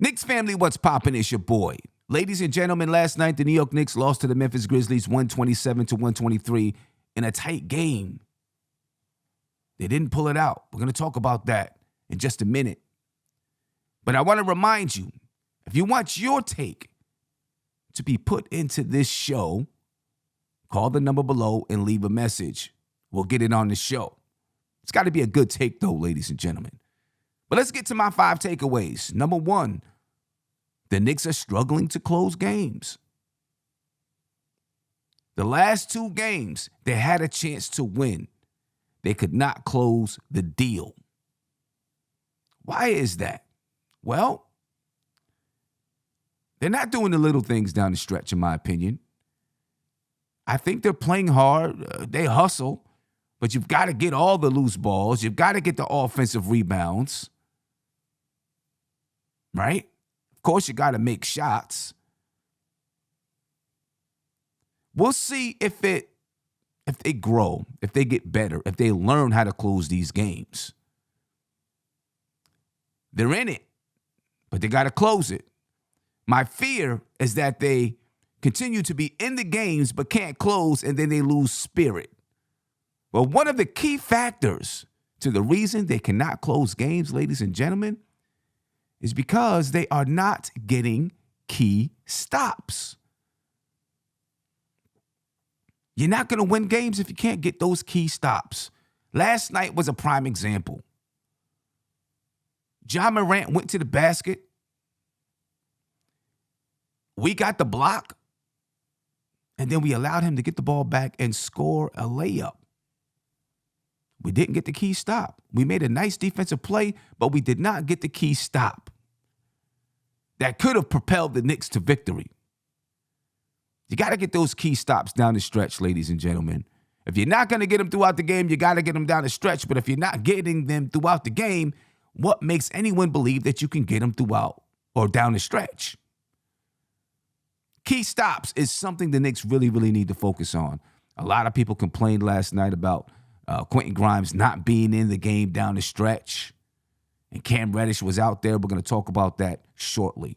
Knicks family, what's poppin'? It's your boy. Ladies and gentlemen, last night the New York Knicks lost to the Memphis Grizzlies 127 to 123 in a tight game. They didn't pull it out. We're going to talk about that in just a minute. But I want to remind you, if you want your take to be put into this show, call the number below and leave a message. We'll get it on the show. It's got to be a good take, though, ladies and gentlemen. But let's get to my 5 takeaways. Number 1, the Knicks are struggling to close games. The last 2 games, they had a chance to win. They could not close the deal. Why is that? Well, they're not doing the little things down the stretch, in my opinion. I think they're playing hard. They hustle. But you've got to get all the loose balls. You've got to get the offensive rebounds. Right? Of course, you got to make shots. We'll see if they grow, if they get better, if they learn how to close these games. They're in it, but they got to close it. My fear is that they continue to be in the games but can't close, and then they lose spirit. Well, one of the key factors to the reason they cannot close games, ladies and gentlemen, is because they are not getting key stops. You're not going to win games if you can't get those key stops. Last night was a prime example. Ja Morant went to the basket. We got the block. And then we allowed him to get the ball back and score a layup. We didn't get the key stop. We made a nice defensive play, but we did not get the key stop. That could have propelled the Knicks to victory. You got to get those key stops down the stretch, ladies and gentlemen. If you're not going to get them throughout the game, you got to get them down the stretch. But if you're not getting them throughout the game, what makes anyone believe that you can get them throughout or down the stretch? Key stops is something the Knicks really, really need to focus on. A lot of people complained last night about Quentin Grimes not being in the game down the stretch. And Cam Reddish was out there. We're going to talk about that shortly.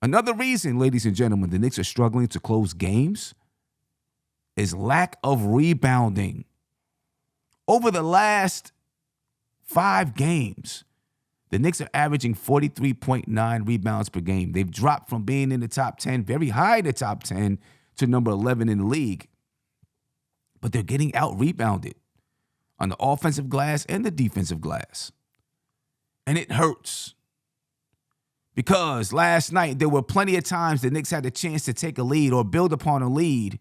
Another reason, ladies and gentlemen, the Knicks are struggling to close games is lack of rebounding. Over the last 5 games, the Knicks are averaging 43.9 rebounds per game. They've dropped from being in the top 10, very high in the top 10, to number 11 in the league. But they're getting out-rebounded on the offensive glass and the defensive glass. And it hurts. Because last night, there were plenty of times the Knicks had a chance to take a lead or build upon a lead,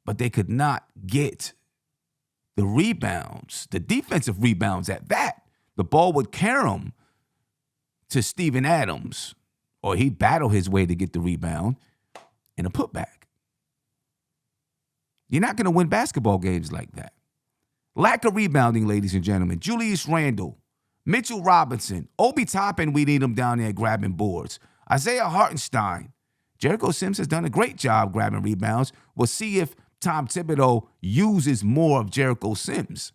but they could not get the rebounds, the defensive rebounds at that. The ball would carry them to Steven Adams, or he'd battle his way to get the rebound and a putback. You're not going to win basketball games like that. Lack of rebounding, ladies and gentlemen. Julius Randle, Mitchell Robinson, Obi Toppin, we need him down there grabbing boards. Isaiah Hartenstein. Jericho Sims has done a great job grabbing rebounds. We'll see if Tom Thibodeau uses more of Jericho Sims,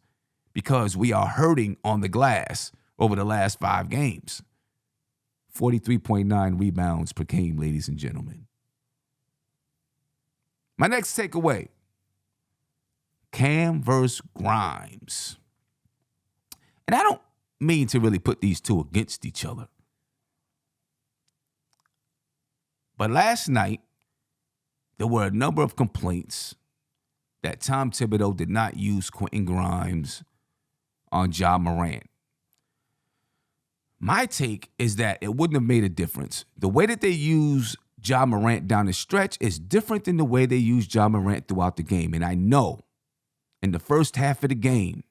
because we are hurting on the glass over the last 5 games. 43.9 rebounds per game, ladies and gentlemen. My next takeaway, Cam versus Grimes. And I don't mean to really put these two against each other. But last night, there were a number of complaints that Tom Thibodeau did not use Quentin Grimes on Ja Morant. My take is that it wouldn't have made a difference. The way that they use Ja Morant down the stretch is different than the way they use Ja Morant throughout the game. And I know in the first half of the game,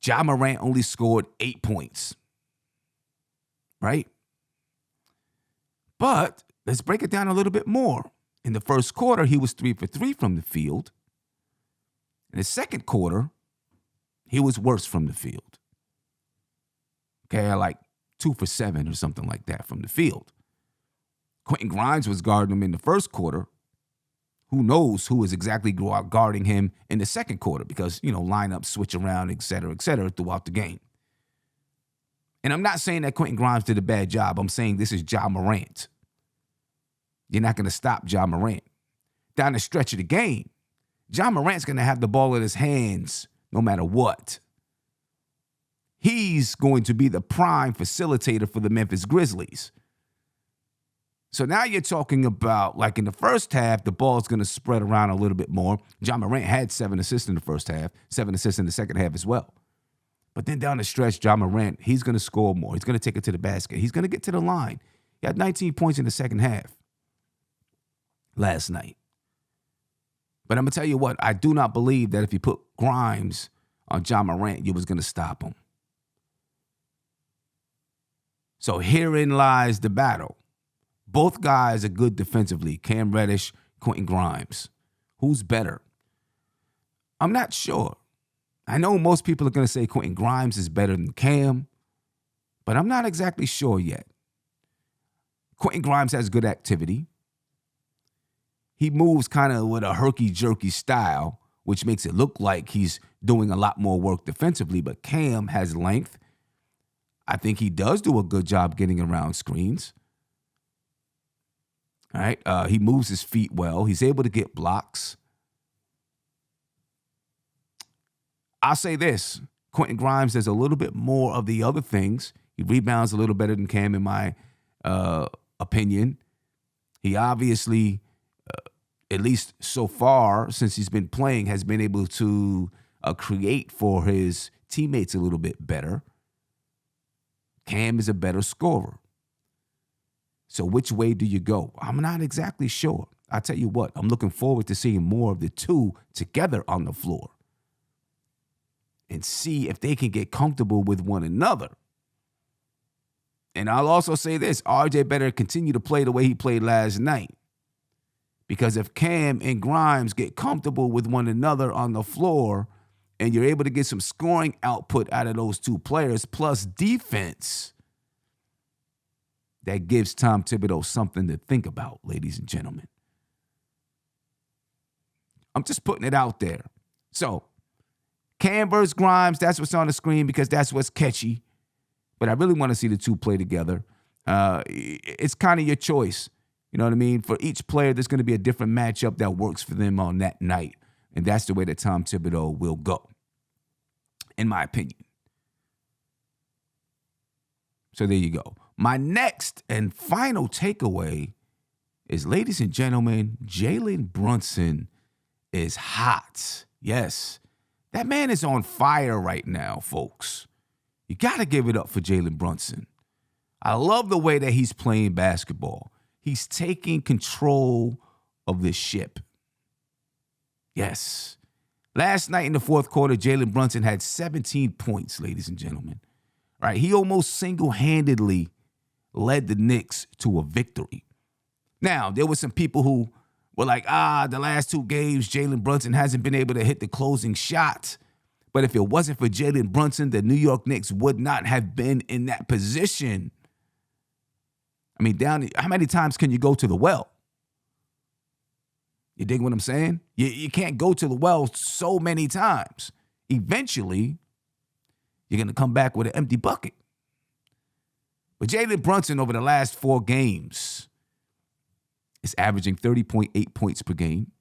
Ja Morant only scored 8 points. Right? But let's break it down a little bit more. In the first quarter, he was 3 for 3 from the field. In the second quarter, he was worse from the field. Okay, like 2 for 7 or something like that from the field. Quentin Grimes was guarding him in the first quarter. Who knows who was exactly guarding him in the second quarter, because, lineups switch around, et cetera, throughout the game. And I'm not saying that Quentin Grimes did a bad job. I'm saying this is Ja Morant. You're not going to stop Ja Morant. Down the stretch of the game, Ja Morant's going to have the ball in his hands no matter what. He's going to be the prime facilitator for the Memphis Grizzlies. So now you're talking about, like in the first half, the ball's going to spread around a little bit more. Ja Morant had 7 assists in the first half, 7 assists in the second half as well. But then down the stretch, Ja Morant, he's going to score more. He's going to take it to the basket. He's going to get to the line. He had 19 points in the second half last night. But I'm going to tell you what, I do not believe that if you put Grimes on Ja Morant, you was going to stop him. So herein lies the battle. Both guys are good defensively, Cam Reddish, Quentin Grimes. Who's better? I'm not sure. I know most people are going to say Quentin Grimes is better than Cam, but I'm not exactly sure yet. Quentin Grimes has good activity. He moves kind of with a herky-jerky style, which makes it look like he's doing a lot more work defensively, but Cam has length. I think he does do a good job getting around screens. All right, he moves his feet well. He's able to get blocks. I'll say this. Quentin Grimes does a little bit more of the other things. He rebounds a little better than Cam, in my opinion. He obviously, at least so far, since he's been playing, has been able to create for his teammates a little bit better. Cam is a better scorer. So which way do you go? I'm not exactly sure. I tell you what, I'm looking forward to seeing more of the two together on the floor and see if they can get comfortable with one another. And I'll also say this, RJ better continue to play the way he played last night. Because if Cam and Grimes get comfortable with one another on the floor and you're able to get some scoring output out of those two players plus defense, that gives Tom Thibodeau something to think about, ladies and gentlemen. I'm just putting it out there. So, Cam versus Grimes, that's what's on the screen because that's what's catchy. But I really want to see the two play together. It's kind of your choice. You know what I mean? For each player, there's going to be a different matchup that works for them on that night. And that's the way that Tom Thibodeau will go, in my opinion. So there you go. My next and final takeaway is, ladies and gentlemen, Jalen Brunson is hot. Yes, that man is on fire right now, folks. You got to give it up for Jalen Brunson. I love the way that he's playing basketball. He's taking control of the ship. Yes. Last night in the fourth quarter, Jalen Brunson had 17 points, ladies and gentlemen. Right? He almost single-handedly led the Knicks to a victory. Now, there were some people who were like, the last two games, Jalen Brunson hasn't been able to hit the closing shot. But if it wasn't for Jalen Brunson, the New York Knicks would not have been in that position. I mean, how many times can you go to the well? You dig what I'm saying? You can't go to the well so many times. Eventually, you're going to come back with an empty bucket. But Jalen Brunson over the last 4 games is averaging 30.8 points per game.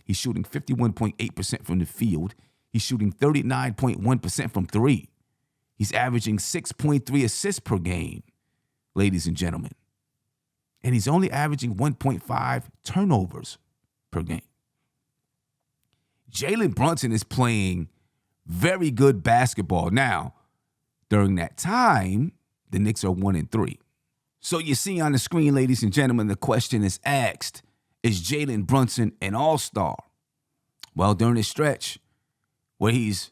He's shooting 51.8% from the field. He's shooting 39.1% from 3. He's averaging 6.3 assists per game, ladies and gentlemen. And he's only averaging 1.5 turnovers per game. Jalen Brunson is playing very good basketball. Now, during that time, the Knicks are 1-3. So you see on the screen, ladies and gentlemen, the question is asked, is Jalen Brunson an all-star? Well, during this stretch where he's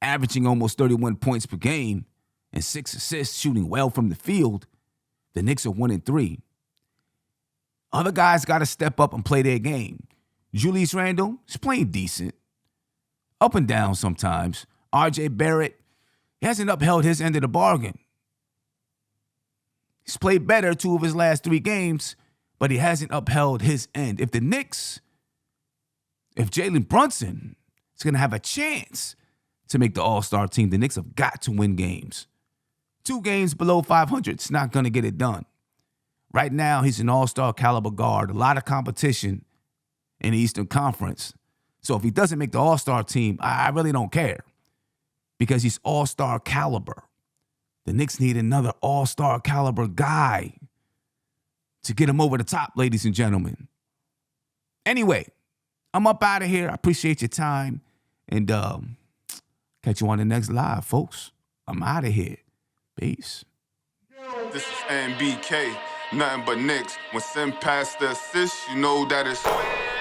averaging almost 31 points per game and 6 assists, shooting well from the field, the Knicks are 1-3. Other guys got to step up and play their game. Julius Randle is playing decent, up and down sometimes. RJ Barrett, he hasn't upheld his end of the bargain. He's played better 2 of his last 3 games, but he hasn't upheld his end. If Jalen Brunson is going to have a chance to make the All-Star team, the Knicks have got to win games 2 games below 500. It's not going to get it done. Right now, he's an all-star caliber guard. A lot of competition in the Eastern Conference. So if he doesn't make the all-star team, I really don't care because he's all-star caliber. The Knicks need another all-star caliber guy to get him over the top, ladies and gentlemen. Anyway, I'm up out of here. I appreciate your time. And catch you on the next live, folks. I'm out of here. Peace. This is NBK, nothing but Knicks. When Sim passed the assist, you know that it's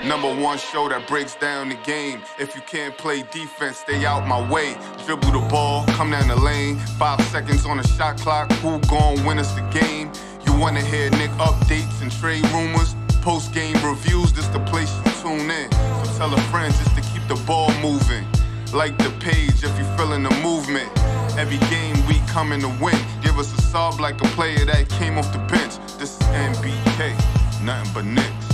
#1 show that breaks down the game. If you can't play defense, stay out my way. Dribble the ball, come down the lane. 5 seconds on the shot clock. Who gon' win us the game? You wanna hear Nick updates and trade rumors? Post-game reviews, this the place you tune in. So tell a friend just to keep the ball moving. Like the page if you feeling the movement. Every game we coming to win. Give us a sub like a player that came off the bench. This is NBK, nothing but Knicks.